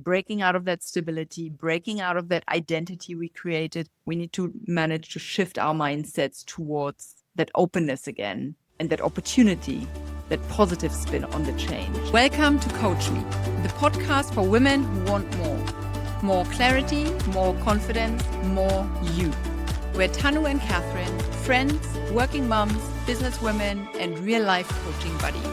breaking out of that stability, breaking out of that identity we created. We need to manage to shift our mindsets towards that openness again and that opportunity, that positive spin on the change. Welcome to Coach Me, the podcast for women who want more. More clarity, more confidence, more you. We're Tanu and Catherine, friends, working moms, businesswomen, and real-life coaching buddies.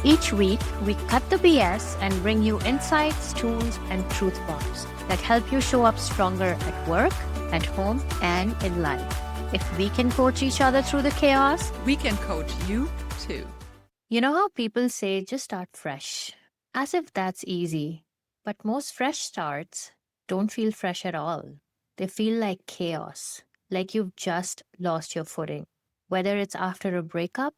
Each week, we cut the BS and bring you insights, tools, and truth bombs that help you show up stronger at work, at home, and in life. If we can coach each other through the chaos, we can coach you too. You know how people say just start fresh, as if that's easy. But most fresh starts don't feel fresh at all. They feel like chaos, like you've just lost your footing. Whether it's after a breakup,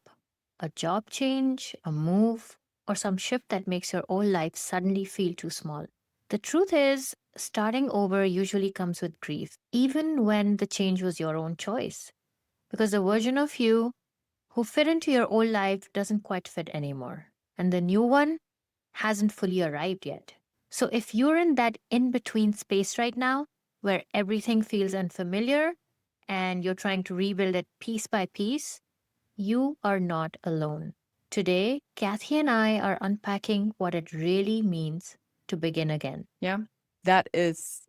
a job change, a move, or some shift that makes your old life suddenly feel too small. The truth is, starting over usually comes with grief, even when the change was your own choice. Because the version of you who fit into your old life doesn't quite fit anymore, and the new one hasn't fully arrived yet. So if you're in that in-between space right now, where everything feels unfamiliar and you're trying to rebuild it piece by piece, you are not alone. Today, Kathy and I are unpacking what it really means to begin again. Yeah, that is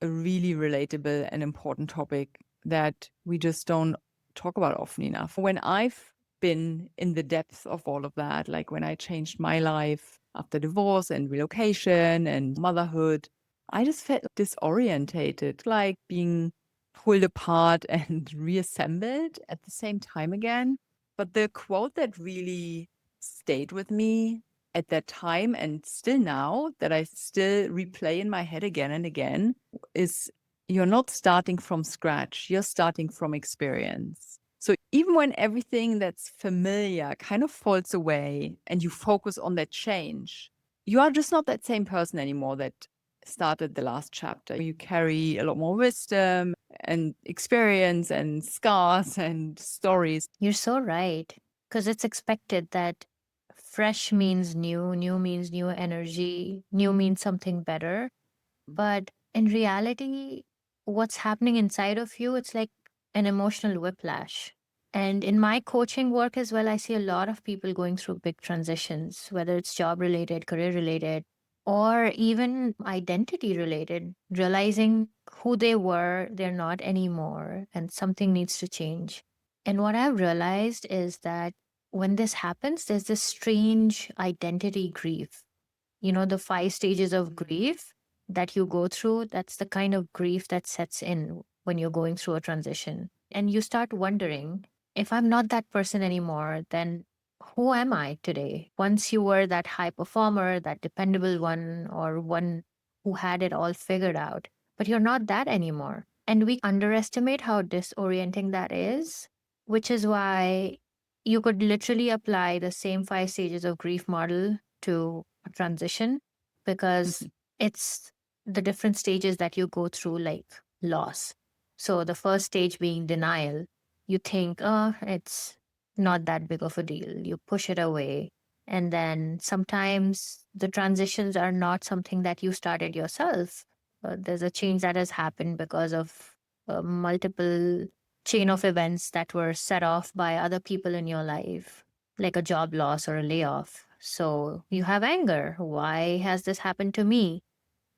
a really relatable and important topic that we just don't talk about often enough. When I've been in the depths of all of that, like when I changed my life after divorce and relocation and motherhood, I just felt disorientated, like being pulled apart and reassembled at the same time again. But the quote that really stayed with me at that time and still now, that I still replay in my head again and again, is you're not starting from scratch, you're starting from experience. So even when everything that's familiar kind of falls away and you focus on that change, you are just not that same person anymore that started the last chapter. You carry a lot more wisdom and experience and scars and stories. You're so right, because it's expected that fresh means new means new energy, new means something better. But in reality, what's happening inside of you, it's like an emotional whiplash. And in my coaching work as well, I see a lot of people going through big transitions, whether it's job related, career related, or even identity related, realizing who they were, they're not anymore, and something needs to change. And what I've realized is that when this happens, there's this strange identity grief. You know, the 5 stages of grief that you go through, that's the kind of grief that sets in when you're going through a transition. And you start wondering, if I'm not that person anymore, then who am I today? Once you were that high performer, that dependable one, or one who had it all figured out, but you're not that anymore. And we underestimate how disorienting that is, which is why you could literally apply the same 5 stages of grief model to a transition, because it's the different stages that you go through, like loss. So the first stage being denial, you think, oh, it's not that big of a deal. You push it away. And then sometimes the transitions are not something that you started yourself. There's a change that has happened because of multiple chain of events that were set off by other people in your life, like a job loss or a layoff. So you have anger. Why has this happened to me?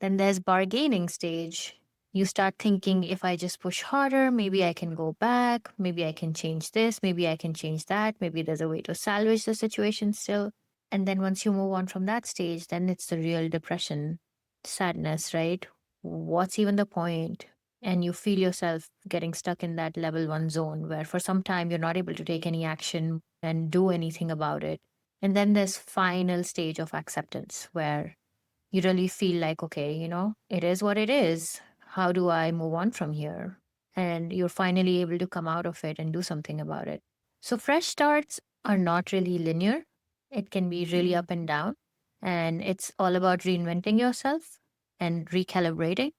Then there's bargaining stage. You start thinking, if I just push harder, maybe I can go back. Maybe I can change this. Maybe I can change that. Maybe there's a way to salvage the situation still. And then once you move on from that stage, then it's the real depression, sadness, right? What's even the point? And you feel yourself getting stuck in that level 1 zone where for some time you're not able to take any action and do anything about it. And then there's final stage of acceptance where you really feel like, okay, you know, it is what it is. How do I move on from here? And you're finally able to come out of it and do something about it. So fresh starts are not really linear. It can be really up and down. And it's all about reinventing yourself and recalibrating.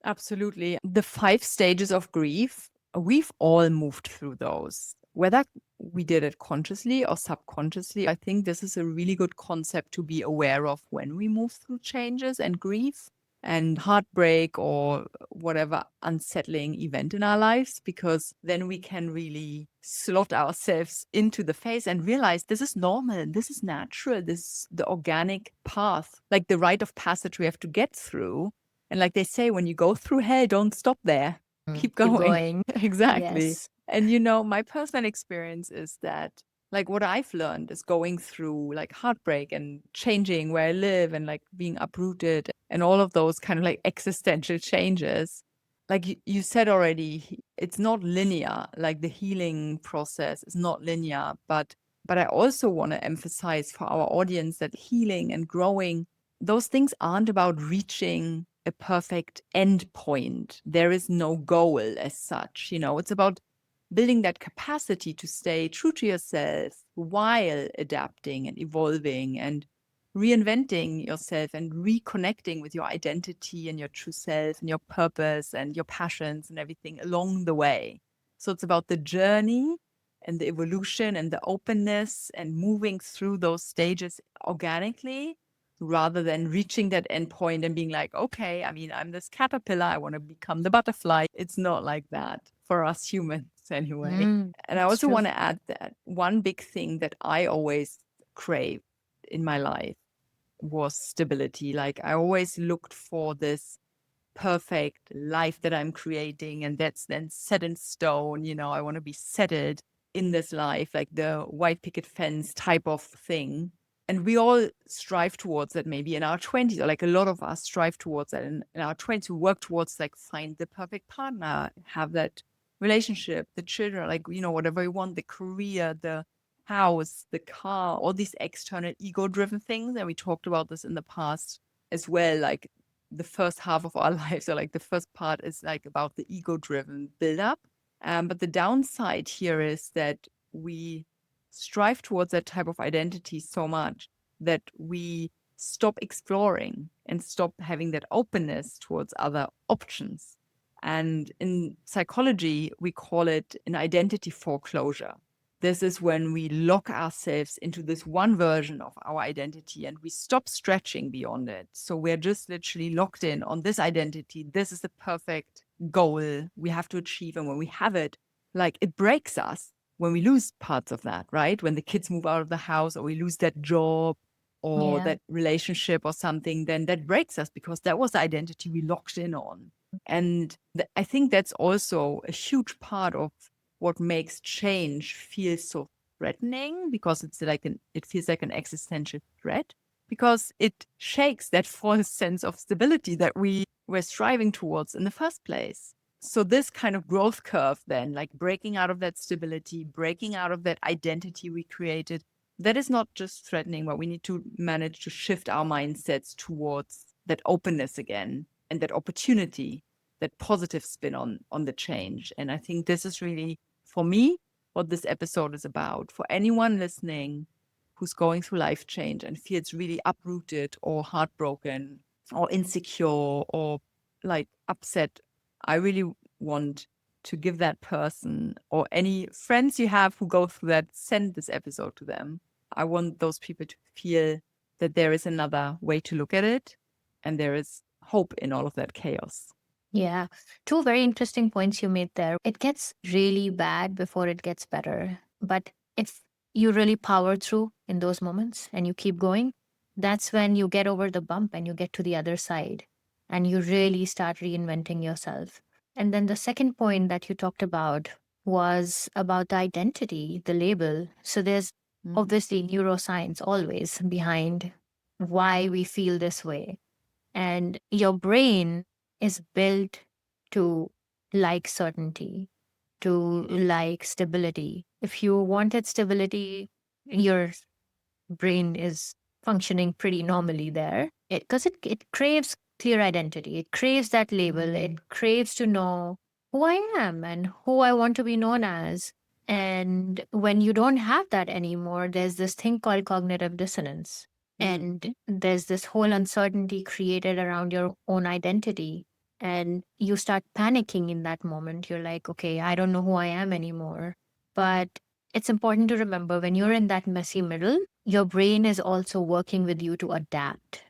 Absolutely. The 5 stages of grief, we've all moved through those. Whether we did it consciously or subconsciously, I think this is a really good concept to be aware of when we move through changes and grief. and heartbreak or whatever unsettling event in our lives, because then we can really slot ourselves into the phase and realize this is normal, this is natural, this is the organic path, like the rite of passage we have to get through. And like they say, when you go through hell, don't stop there. Keep Keep going. going. Exactly. Yes. And my personal experience is that like what I've learned is going through like heartbreak and changing where I live and like being uprooted and all of those kind of like existential changes. Like you said already, it's not linear. Like the healing process is not linear, but I also want to emphasize for our audience that healing and growing, those things aren't about reaching a perfect end point. There is no goal as such. It's about building that capacity to stay true to yourself while adapting and evolving and reinventing yourself and reconnecting with your identity and your true self and your purpose and your passions and everything along the way. So it's about the journey and the evolution and the openness and moving through those stages organically rather than reaching that end point and being like, okay, I'm this caterpillar, I want to become the butterfly. It's not like that for us humans anyway. And I It's also true. want to add that one big thing that I always craved in my life was stability. Like I always looked for this perfect life that I'm creating, and that's then set in stone. I want to be settled in this life, like the white picket fence type of thing. And we all strive towards that maybe in our 20s, or like a lot of us strive towards that in our 20s. We work towards like find the perfect partner, have that relationship, the children, like, whatever you want, the career, the house, the car, all these external ego driven things. And we talked about this in the past as well. Like the first half of our lives, or like the first part is like about the ego driven build up. But the downside here is that we strive towards that type of identity so much that we stop exploring and stop having that openness towards other options. And in psychology, we call it an identity foreclosure. This is when we lock ourselves into this one version of our identity and we stop stretching beyond it. So we're just literally locked in on this identity. This is the perfect goal we have to achieve. And when we have it, like it breaks us when we lose parts of that, right? When the kids move out of the house or we lose that job or Yeah. that relationship or something, then that breaks us because that was the identity we locked in on. And I think that's also a huge part of what makes change feel so threatening, because it feels like an existential threat, because it shakes that false sense of stability that we were striving towards in the first place. So this kind of growth curve then, like breaking out of that stability, breaking out of that identity we created, that is not just threatening, but we need to manage to shift our mindsets towards that openness again and that opportunity, that positive spin on the change. And I think this is really, for me, what this episode is about. For anyone listening who's going through life change and feels really uprooted or heartbroken or insecure or like upset, I really want to give that person, or any friends you have who go through that, send this episode to them. I want those people to feel that there is another way to look at it and there is hope in all of that chaos. Yeah. Two very interesting points you made there. It gets really bad before it gets better. But if you really power through in those moments and you keep going, that's when you get over the bump and you get to the other side and you really start reinventing yourself. And then the second point that you talked about was about the identity, the label. So there's obviously neuroscience always behind why we feel this way. And your brain is built to like certainty, to like stability. If you wanted stability, your brain is functioning pretty normally there. It craves clear identity. It craves that label. It craves to know who I am and who I want to be known as. And when you don't have that anymore, there's this thing called cognitive dissonance. And there's this whole uncertainty created around your own identity. And you start panicking in that moment. You're like, okay, I don't know who I am anymore. But it's important to remember when you're in that messy middle, your brain is also working with you to adapt.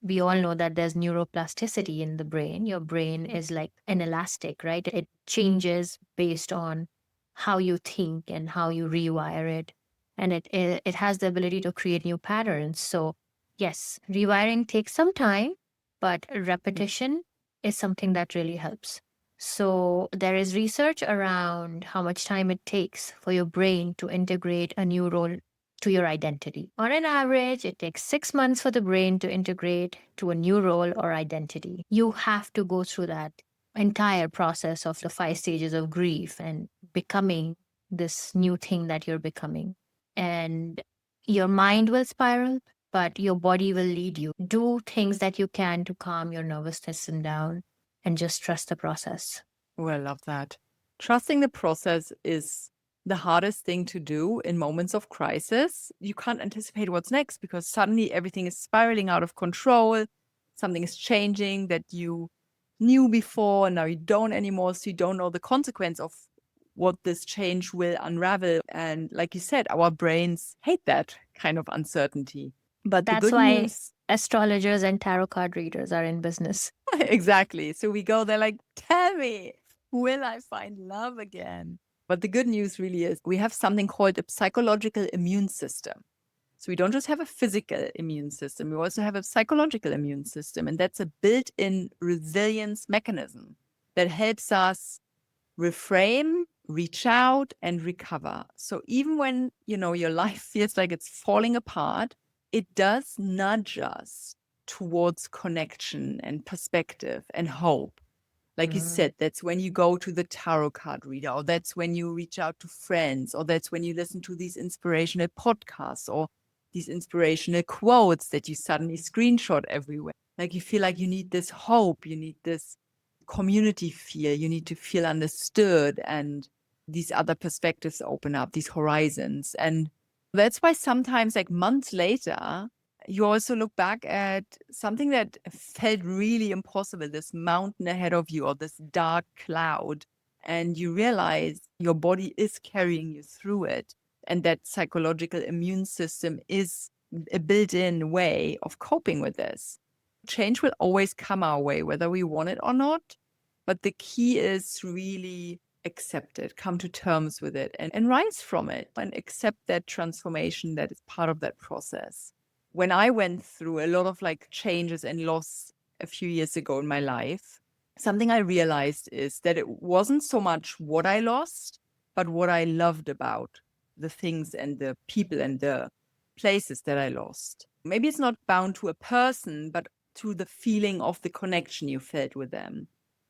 we all know that there's neuroplasticity in the brain. Your brain is like an elastic, right? It changes based on how you think and how you rewire it. And it has the ability to create new patterns. So, yes, rewiring takes some time, but repetition is something that really helps. So, there is research around how much time it takes for your brain to integrate a new role to your identity. On an average, it takes 6 months for the brain to integrate to a new role or identity. You have to go through that entire process of the 5 stages of grief and becoming this new thing that you're becoming. And your mind will spiral, but your body will lead you. Do things that you can to calm your nervous system down and just trust the process. Oh, I love that. Trusting the process is the hardest thing to do in moments of crisis. You can't anticipate what's next because suddenly everything is spiraling out of control. Something is changing that you knew before and now you don't anymore. So you don't know the consequence of what this change will unravel. And like you said, our brains hate that kind of uncertainty. But the That's good why news, astrologers and tarot card readers are in business. exactly. So we go there like, tell me, will I find love again? But the good news really is we have something called a psychological immune system. So we don't just have a physical immune system, we also have a psychological immune system. And that's a built-in resilience mechanism that helps us reframe, reach out, and recover. So even when, your life feels like it's falling apart, it does nudge us towards connection and perspective and hope. Like you said, that's when you go to the tarot card reader, or that's when you reach out to friends, or that's when you listen to these inspirational podcasts or these inspirational quotes that you suddenly screenshot everywhere. Like you feel like you need this hope, you need this community feel, you need to feel understood, and these other perspectives open up, these horizons. And that's why sometimes, like months later, you also look back at something that felt really impossible, this mountain ahead of you or this dark cloud, and you realize your body is carrying you through it. And that psychological immune system is a built-in way of coping with this. Change will always come our way, whether we want it or not. But the key is really accept it, come to terms with it, and rise from it and accept that transformation that is part of that process. When I went through a lot of like changes and loss a few years ago in my life, something I realized is that it wasn't so much what I lost, but what I loved about the things and the people and the places that I lost. Maybe it's not bound to a person, but to the feeling of the connection you felt with them.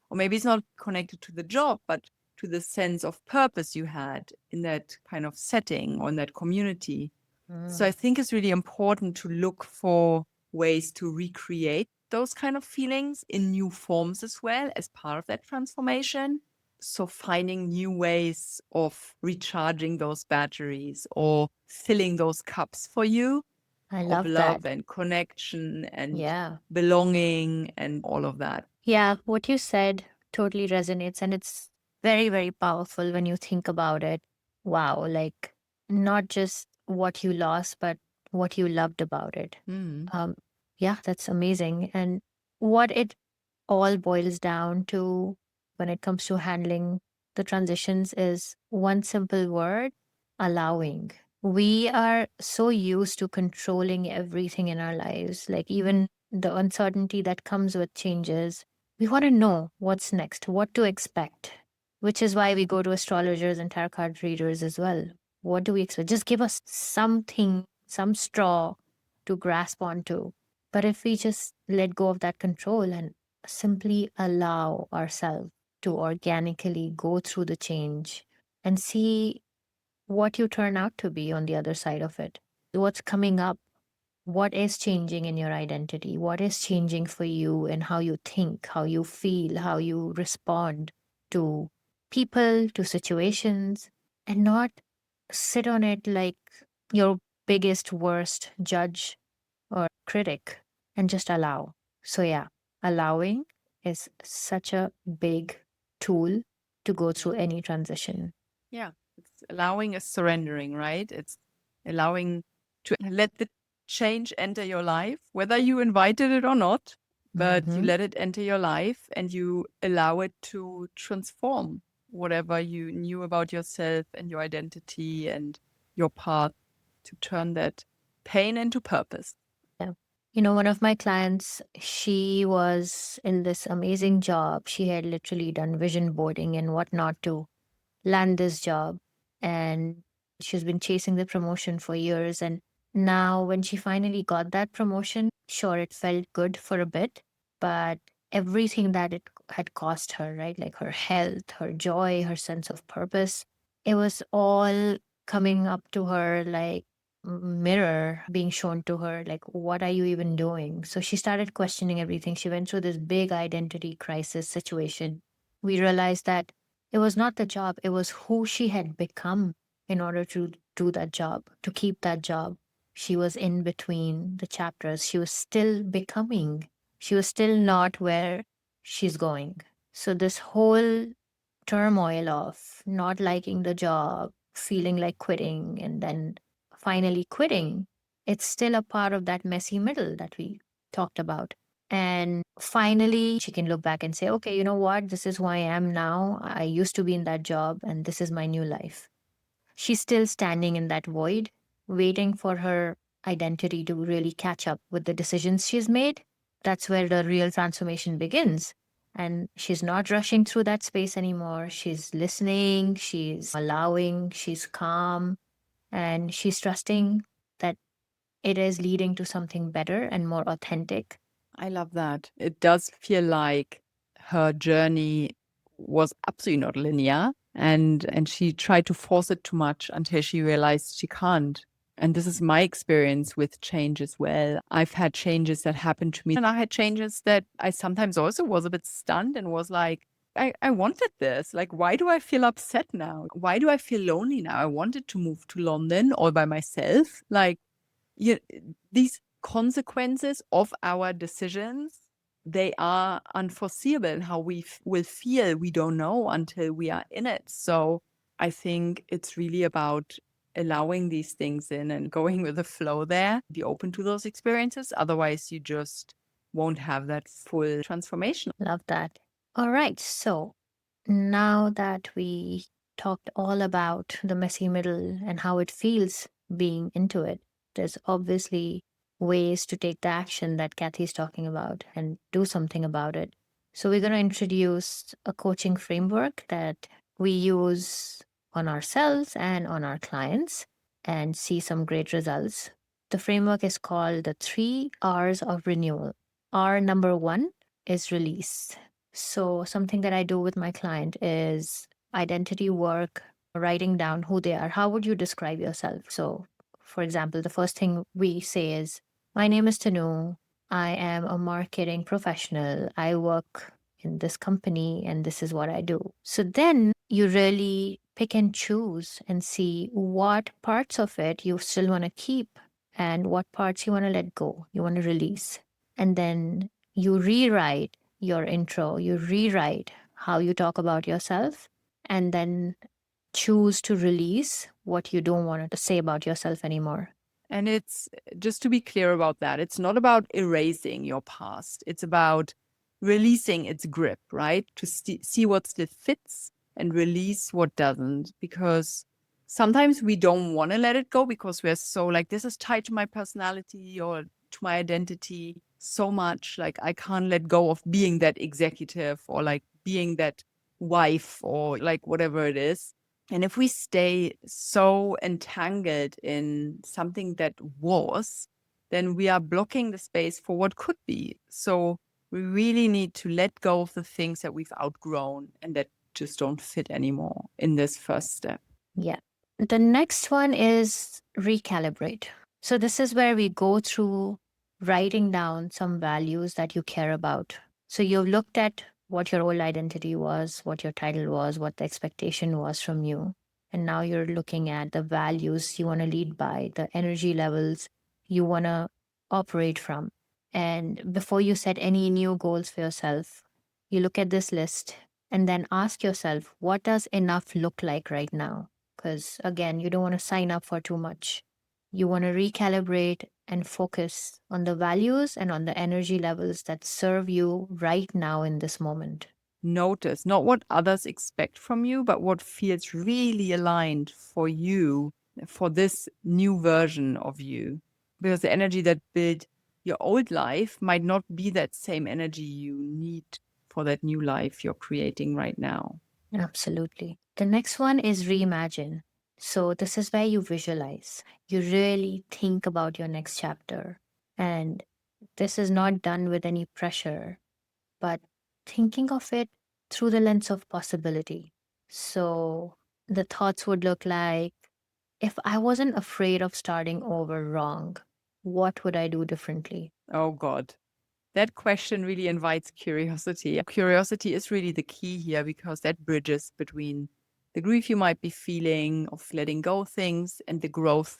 Or maybe it's not connected to the job, but to the sense of purpose you had in that kind of setting or in that community. So I think it's really important to look for ways to recreate those kind of feelings in new forms as well as part of that transformation. So finding new ways of recharging those batteries or filling those cups for you I of love that. love and connection and Yeah. belonging and all of that. Yeah, what you said totally resonates, and it's very, very powerful when you think about it. Wow, like not just what you lost, but what you loved about it. Mm. Um, yeah, that's amazing. And what it all boils down to when it comes to handling the transitions is one simple word: allowing. We are so used to controlling everything in our lives, like even the uncertainty that comes with changes. We want to know what's next, what to expect, which is why we go to astrologers and tarot card readers as well. What do we expect? Just give us something, some straw to grasp onto. But if we just let go of that control and simply allow ourselves to organically go through the change and see what you turn out to be on the other side of it, what's coming up, what is changing in your identity, what is changing for you and how you think, how you feel, how you respond to people, to situations, and not sit on it like your biggest, worst judge or critic, and just allow. So, yeah, allowing is such a big tool to go through any transition. Yeah, it's allowing a surrendering, right? It's allowing to let the change enter your life, whether you invited it or not, but you Mhm. let it enter your life and you allow it to transform whatever you knew about yourself and your identity and your path, to turn that pain into purpose. Yeah. One of my clients, she was in this amazing job. She had literally done vision boarding and whatnot to land this job. And she's been chasing the promotion for years. And now, when she finally got that promotion, sure, it felt good for a bit, but everything that it had cost her, right? Like her health, her joy, her sense of purpose, it was all coming up to her like mirror being shown to her, like, what are you even doing? So she started questioning everything. She went through this big identity crisis situation. We realized that it was not the job, it was who she had become in order to do that job, to keep that job. She was in between the chapters. She was still becoming. She was still not where she's going. So, this whole turmoil of not liking the job, feeling like quitting, and then finally quitting, it's still a part of that messy middle that we talked about. And finally, she can look back and say, okay, you know what? This is who I am now. I used to be in that job, and this is my new life. She's still standing in that void, waiting for her identity to really catch up with the decisions she's made. That's where the real transformation begins. And she's not rushing through that space anymore. She's listening, she's allowing, she's calm, and she's trusting that it is leading to something better and more authentic. I love that. It does feel like her journey was absolutely not linear, and she tried to force it too much until she realized she can't. And this is my experience with change as well. I've had changes that happened to me, and I had changes that I sometimes also was a bit stunned and was like, I wanted this. Like, why do I feel upset now? Why do I feel lonely now? I wanted to move to London all by myself. Like, you, these consequences of our decisions, they are unforeseeable, and how we will feel, we don't know until we are in it. So I think it's really about allowing these things in and going with the flow there. Be open to those experiences. Otherwise, you just won't have that full transformation. Love that. All right. So now that we talked all about the messy middle and how it feels being into it, there's obviously ways to take the action that Kathy's talking about and do something about it. So, we're going to introduce a coaching framework that we use on ourselves and on our clients and see some great results. The framework is called the 3 R's of renewal. R number one is release. So, something that I do with my client is identity work, writing down who they are. How would you describe yourself? So, for example, the first thing we say is, my name is Tanu. I am a marketing professional. I work in this company and this is what I do. So, then you really pick and choose and see what parts of it you still want to keep and what parts you want to let go, you want to release. And then you rewrite your intro, you rewrite how you talk about yourself, and then choose to release what you don't want to say about yourself anymore. And it's just to be clear about that, it's not about erasing your past. It's about releasing its grip, right? To see what still fits and release what doesn't. Because sometimes we don't want to let it go because we're so like, this is tied to my personality or to my identity so much. Like, I can't let go of being that executive or like being that wife or like whatever it is. And if we stay so entangled in something that was, then we are blocking the space for what could be. So we really need to let go of the things that we've outgrown and that just don't fit anymore in this first step. Yeah. The next one is recalibrate. So, this is where we go through writing down some values that you care about. So, you've looked at what your old identity was, what your title was, what the expectation was from you. And now you're looking at the values you want to lead by, the energy levels you want to operate from. And before you set any new goals for yourself, you look at this list and then ask yourself, what does enough look like right now? Because again, you don't want to sign up for too much. You want to recalibrate and focus on the values and on the energy levels that serve you right now in this moment. Notice not what others expect from you, but what feels really aligned for you, for this new version of you. Because the energy that built your old life might not be that same energy you need for that new life you're creating right now. Absolutely. The next one is reimagine. So, this is where you visualize, you really think about your next chapter. And this is not done with any pressure, but thinking of it through the lens of possibility. So, the thoughts would look like, if I wasn't afraid of starting over wrong, what would I do differently? Oh, God. That question really invites curiosity. Curiosity is really the key here because that bridges between the grief you might be feeling of letting go of things and the growth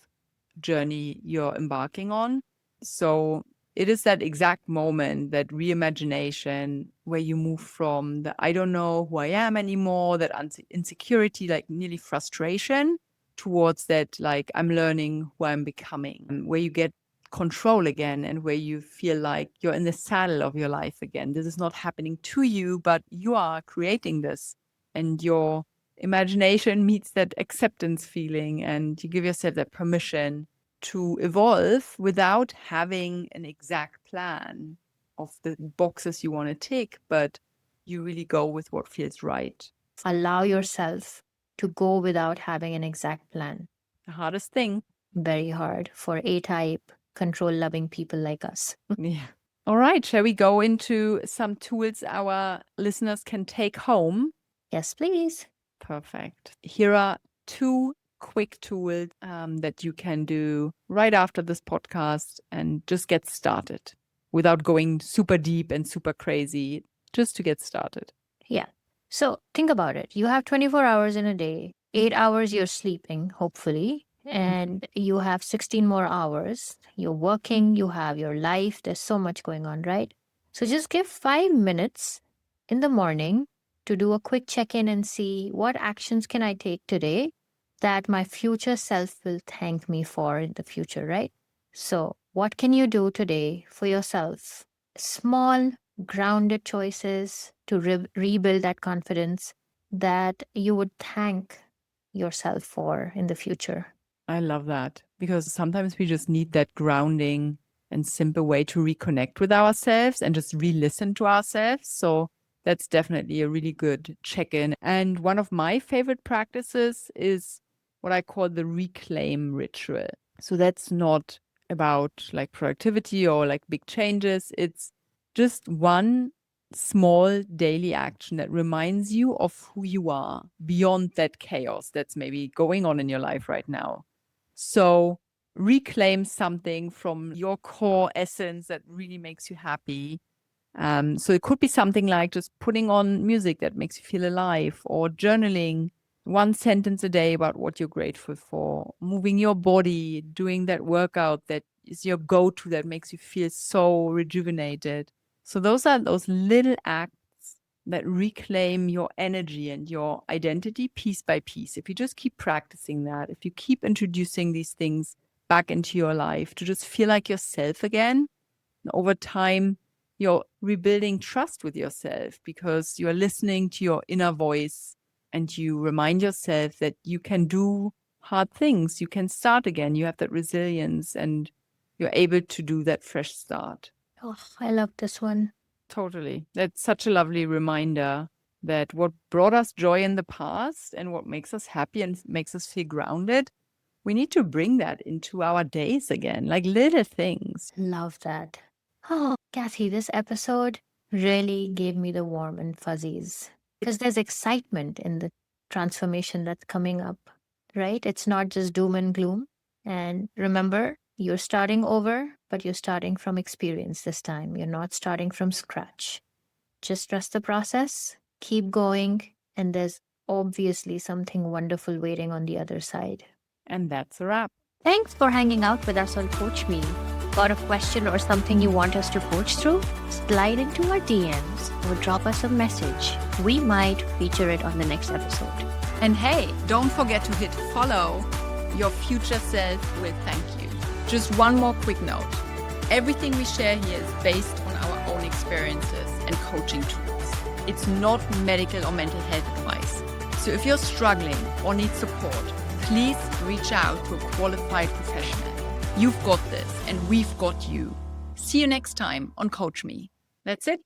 journey you're embarking on. So it is that exact moment, that reimagination, where you move from the I don't know who I am anymore, that insecurity, like nearly frustration, towards that, like, I'm learning who I'm becoming, where you get control again and where you feel like you're in the saddle of your life again. This is not happening to you, but you are creating this, and your imagination meets that acceptance feeling, and you give yourself that permission to evolve without having an exact plan of the boxes you want to tick, but you really go with what feels right. Allow yourself to go without having an exact plan. The hardest thing. Very hard for A-type, control-loving people like us. Yeah. All right. Shall we go into some tools our listeners can take home? Yes, please. Perfect. Here are 2 quick tools that you can do right after this podcast and just get started without going super deep and super crazy, just to get started. Yeah. So think about it. You have 24 hours in a day, 8 hours you're sleeping, hopefully, and you have 16 more hours. You're working, you have your life. There's so much going on, right? So just give 5 minutes in the morning to do a quick check-in and see what actions can I take today that my future self will thank me for in the future, right? So what can you do today for yourself? Small, grounded choices to rebuild that confidence that you would thank yourself for in the future. I love that, because sometimes we just need that grounding and simple way to reconnect with ourselves and just re-listen to ourselves. So that's definitely a really good check-in. And one of my favorite practices is what I call the reclaim ritual. So that's not about like productivity or like big changes. It's just one small daily action that reminds you of who you are beyond that chaos that's maybe going on in your life right now. So reclaim something from your core essence that really makes you happy. So it could be something like just putting on music that makes you feel alive, or journaling 1 sentence a day about what you're grateful for, moving your body, doing that workout that is your go-to that makes you feel so rejuvenated. So those are those little acts that reclaim your energy and your identity piece by piece. If you just keep practicing that, if you keep introducing these things back into your life to just feel like yourself again, over time, you're rebuilding trust with yourself because you're listening to your inner voice and you remind yourself that you can do hard things. You can start again. You have that resilience and you're able to do that fresh start. Oh, I love this one. Totally. That's such a lovely reminder that what brought us joy in the past and what makes us happy and makes us feel grounded, we need to bring that into our days again, like little things. Love that. Oh, Kathy, this episode really gave me the warm and fuzzies because there's excitement in the transformation that's coming up, right? It's not just doom and gloom. And remember, you're starting over, but you're starting from experience this time. You're not starting from scratch. Just trust the process, keep going, and there's obviously something wonderful waiting on the other side. And that's a wrap. Thanks for hanging out with us on Coach Me. Got a question or something you want us to coach through? Slide into our DMs or drop us a message. We might feature it on the next episode. And hey, don't forget to hit follow. Your future self will thank you. Just one more quick note. Everything we share here is based on our own experiences and coaching tools. It's not medical or mental health advice. So if you're struggling or need support, please reach out to a qualified professional. You've got this and we've got you. See you next time on Coach Me. That's it.